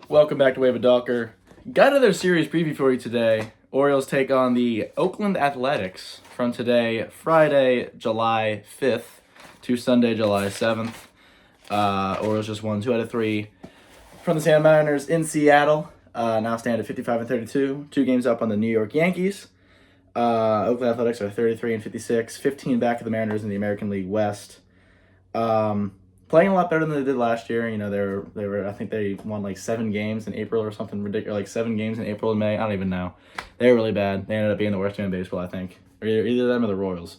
Welcome back to Wave of Docker. Got another series preview for you today. Orioles take on the Oakland Athletics from today, Friday, July 5th, to Sunday, July 7th. Orioles just won 2 out of 3 from the Santa Mariners in Seattle. Now stand at 55 and 32, 2 games up on the New York Yankees. Oakland Athletics are 33 and 56, 15 back of the Mariners in the American League West. Playing a lot better than they did last year. You know, they were I think they won like 7 games in April or something ridiculous, like 7 games in April and May. I don't even know. They were really bad. They ended up being the worst team in baseball, I think, or either them or the Royals.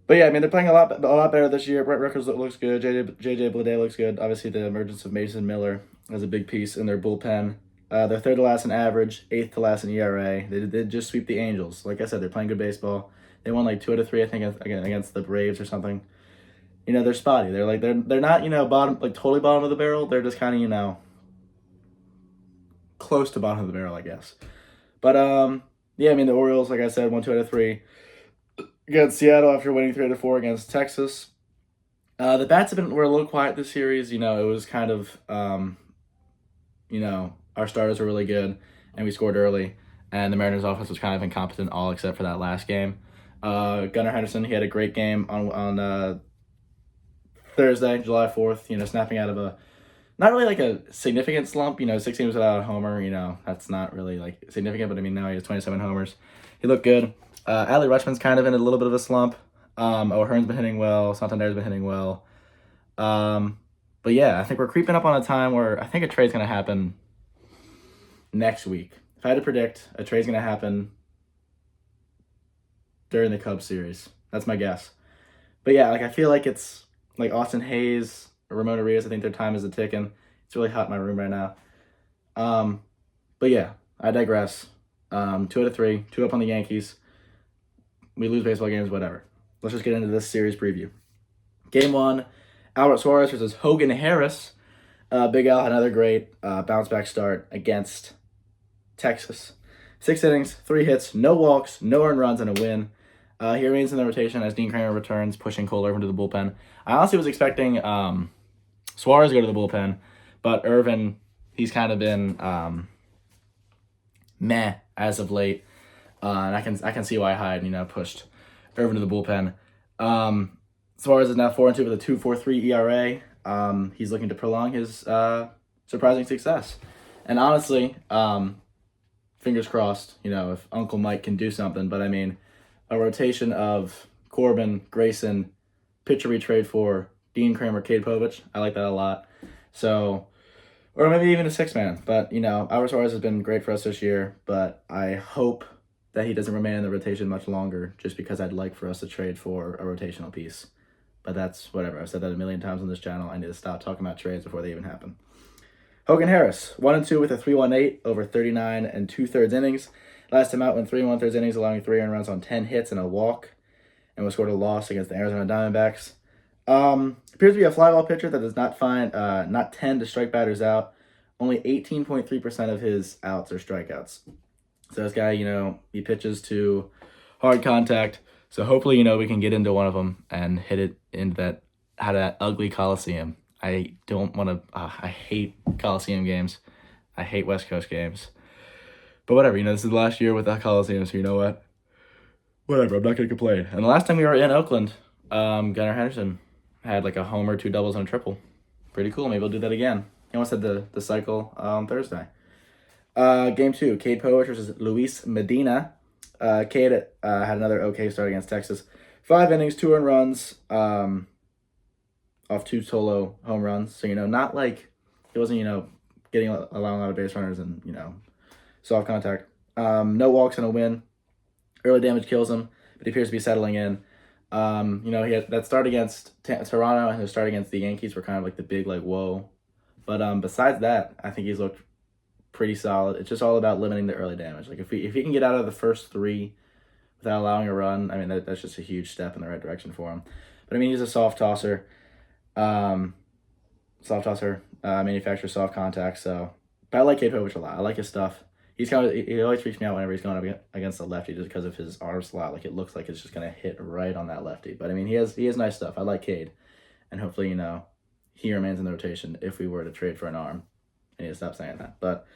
But yeah, I mean, they're playing a lot better this year. Brett Rooker looks good. JJ Bleday looks good. Obviously, the emergence of Mason Miller is a big piece in their bullpen. They're third to last in average, 8th to last in ERA. They did just sweep the Angels. Like I said, they're playing good baseball. They won like 2 out of 3, I think, against the Braves or something. You know, they're spotty. They're not, bottom, like totally bottom of the barrel. They're just kind of, close to bottom of the barrel, I guess. But yeah, I mean, the Orioles, like I said, won 2 out of 3 against Seattle after winning 3 out of 4 against Texas. The bats were a little quiet this series. You know, it was kind of our starters were really good and we scored early, and the Mariners' offense was kind of incompetent all except for that last game. Gunnar Henderson, he had a great game on Thursday, July 4th, snapping out of not really like a significant slump, 6 games without a homer, that's not really like significant, but I mean, now he has 27 homers. He looked good. Adley Rutschman's kind of in a little bit of a slump. O'Hearn's been hitting well. Santander's been hitting well. But yeah, I think we're creeping up on a time where I think a trade's going to happen next week. If I had to predict, a trade's going to happen during the Cubs series. That's my guess. But yeah, I feel like it's like Austin Hayes or Ramon Arias. I think their time is ticking. It's really hot in my room right now. But yeah, I digress. 2 out of 3, 2 up on the Yankees. We lose baseball games, whatever. Let's just get into this series preview. Game 1, Albert Suarez versus Hogan Harris. Big Al had another great bounce back start against Texas. 6 innings, 3 hits, no walks, no earned runs, and a win. He remains in the rotation as Dean Kramer returns, pushing Cole Irvin to the bullpen. I honestly was expecting Suarez to go to the bullpen, but Irvin, he's kind of been meh as of late, and I can see why Hyde pushed Irvin to the bullpen. Suarez is now 4-2 with a 2.43 ERA. He's looking to prolong his surprising success, and honestly, fingers crossed. If Uncle Mike can do something, but I mean, a rotation of Corbin, Grayson, pitcher we trade for, Dean Kramer, Cade Povich. I like that a lot. So, or maybe even a 6-man. But, Albert Suarez has been great for us this year, but I hope that he doesn't remain in the rotation much longer just because I'd like for us to trade for a rotational piece. But that's whatever. I've said that a million times on this channel. I need to stop talking about trades before they even happen. Hogan Harris, 1-2 with a 3.18 over 39 and 2/3 innings. Last time out went 3 1/3 innings, allowing 3 earned runs on 10 hits and a walk, and was scored a loss against the Arizona Diamondbacks. Appears to be a fly ball pitcher that does not tend to strike batters out. Only 18.3% of his outs are strikeouts. So this guy, he pitches to hard contact. So hopefully, we can get into one of them and hit it into that ugly Coliseum. I don't want to. I hate Coliseum games. I hate West Coast games. But whatever, this is the last year with the Coliseum, so you know what? Whatever, I'm not going to complain. And the last time we were in Oakland, Gunnar Henderson had like a homer, 2 doubles, and a triple. Pretty cool. Maybe we'll do that again. He almost had the cycle Thursday. Game 2, Cade Povich versus Luis Medina. Cade had another okay start against Texas. 5 innings, 2 earned runs, off 2 solo home runs. So, not like it wasn't, allowing a lot of base runners and, soft contact. No walks and a win. Early damage kills him, but he appears to be settling in. He had that start against Toronto and his start against the Yankees were kind of like the big, whoa. But besides that, I think he's looked pretty solid. It's just all about limiting the early damage. Like if he can get out of the first 3 without allowing a run, I mean, that's just a huge step in the right direction for him. But I mean, he's a soft tosser. Manufactures soft contact. So, but I like Cade Povich a lot. I like his stuff. He always freaks me out whenever he's going up against the lefty just because of his arm slot. Like it looks like it's just gonna hit right on that lefty. But I mean, he has nice stuff. I like Cade, and hopefully he remains in the rotation if we were to trade for an arm. I need to stop saying that. But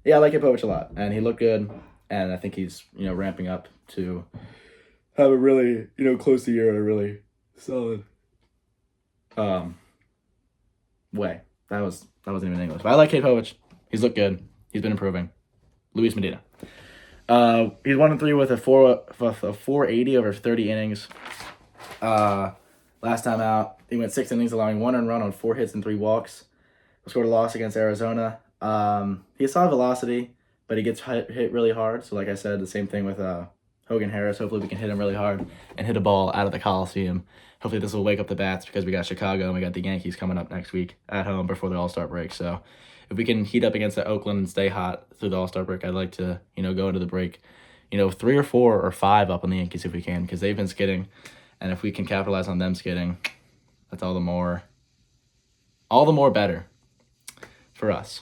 yeah, I like Povich a lot, and he looked good, and I think he's ramping up to have a really close the year in a really solid way. That wasn't even English, but I like Povich. He's looked good. He's been improving. Luis Medina. He's 1-3 with a 480 over 30 innings. Last time out, he went 6 innings, allowing 1 earned run on 4 hits and 3 walks. Scored a loss against Arizona. He has solid velocity, but he gets hit really hard. So like I said, the same thing with Hogan Harris. Hopefully we can hit him really hard and hit a ball out of the Coliseum. Hopefully this will wake up the bats because we got Chicago and we got the Yankees coming up next week at home before the All-Star break. So if we can heat up against the Oakland and stay hot through the All-Star break, I'd like to, go into the break, 3 or 4 or 5 up on the Yankees if we can, because they've been skidding. And if we can capitalize on them skidding, that's all the more better for us.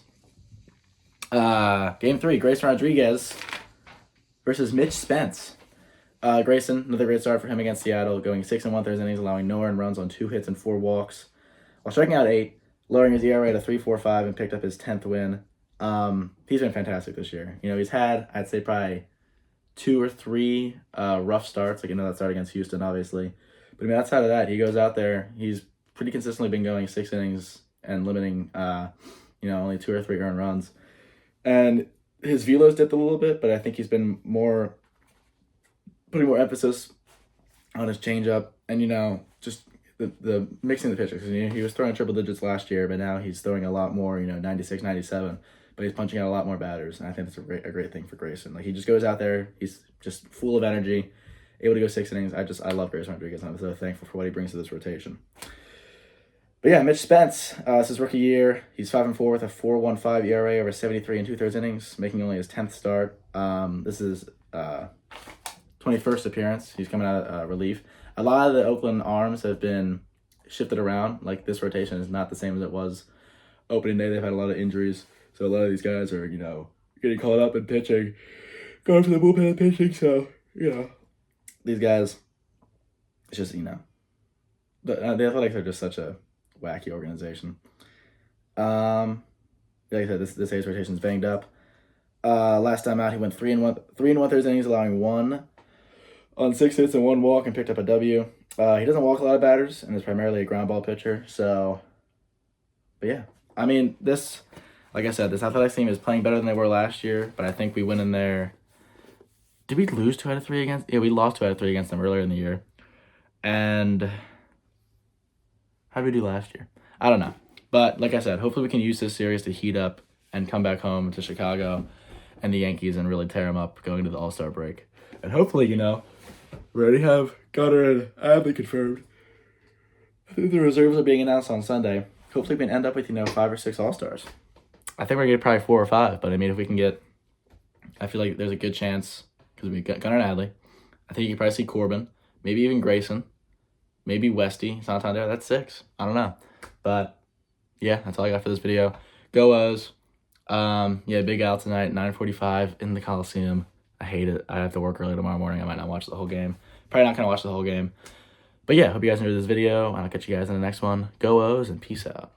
Game 3, Grayson Rodriguez versus Mitch Spence. Grayson, another great start for him against Seattle, going 6 1/3 innings, allowing no earned runs on 2 hits and 4 walks, while striking out 8, lowering his ERA to 3.45 and picked up his 10th win. He's been fantastic this year. He's had, I'd say, probably 2 or 3 rough starts, like that start against Houston, obviously. But outside of that, he goes out there. He's pretty consistently been going 6 innings and limiting, only 2 or 3 earned runs. And his velo's dipped a little bit, but I think he's been putting more emphasis on his changeup and, just the mixing the pitches. He was throwing triple digits last year, but now he's throwing a lot more, 96, 97. But he's punching out a lot more batters, and I think that's a great thing for Grayson. Like, he just goes out there, he's just full of energy, able to go 6 innings. I love Grayson Rodriguez, and I'm so thankful for what he brings to this rotation. But yeah, Mitch Spence, it's his rookie year. He's 5-4 with a 4.15 ERA over 73 2/3 innings, making only his 10th start. This is 21st appearance. He's coming out of relief. A lot of the Oakland arms have been shifted around. Like, this rotation is not the same as it was opening day. They've had a lot of injuries. So a lot of these guys are, getting called up and pitching, going for the bullpen and pitching. So, these guys, it's just, the Athletics are just such a wacky organization. Like I said, this A's rotation is banged up. Last time out, he went 3 1/3 innings, allowing 1 on 6 hits and 1 walk, and picked up a W. He doesn't walk a lot of batters and is primarily a ground ball pitcher. So, but yeah, like I said, this Athletics team is playing better than they were last year, but I think we went in there. Did we lose 2 out of 3 against? Yeah, we lost 2 out of 3 against them earlier in the year. And how did we do last year? I don't know. But like I said, hopefully we can use this series to heat up and come back home to Chicago and the Yankees and really tear them up going to the All-Star break. And hopefully, we already have Gunnar and Adley confirmed. I think the reserves are being announced on Sunday. Hopefully we can end up with, 5 or 6 All-Stars. I think we're going to get probably 4 or 5, but if we can get, I feel like there's a good chance, because we got Gunnar and Adley. I think you can probably see Corbin, maybe even Grayson, maybe Westy, Santander. That's 6. I don't know. But yeah, that's all I got for this video. Go O's. Big out tonight, 9:45 in the Coliseum. I hate it. I have to work early tomorrow morning. I might not watch the whole game. Probably not going to watch the whole game. But yeah, hope you guys enjoyed this video, and I'll catch you guys in the next one. Go O's, and peace out.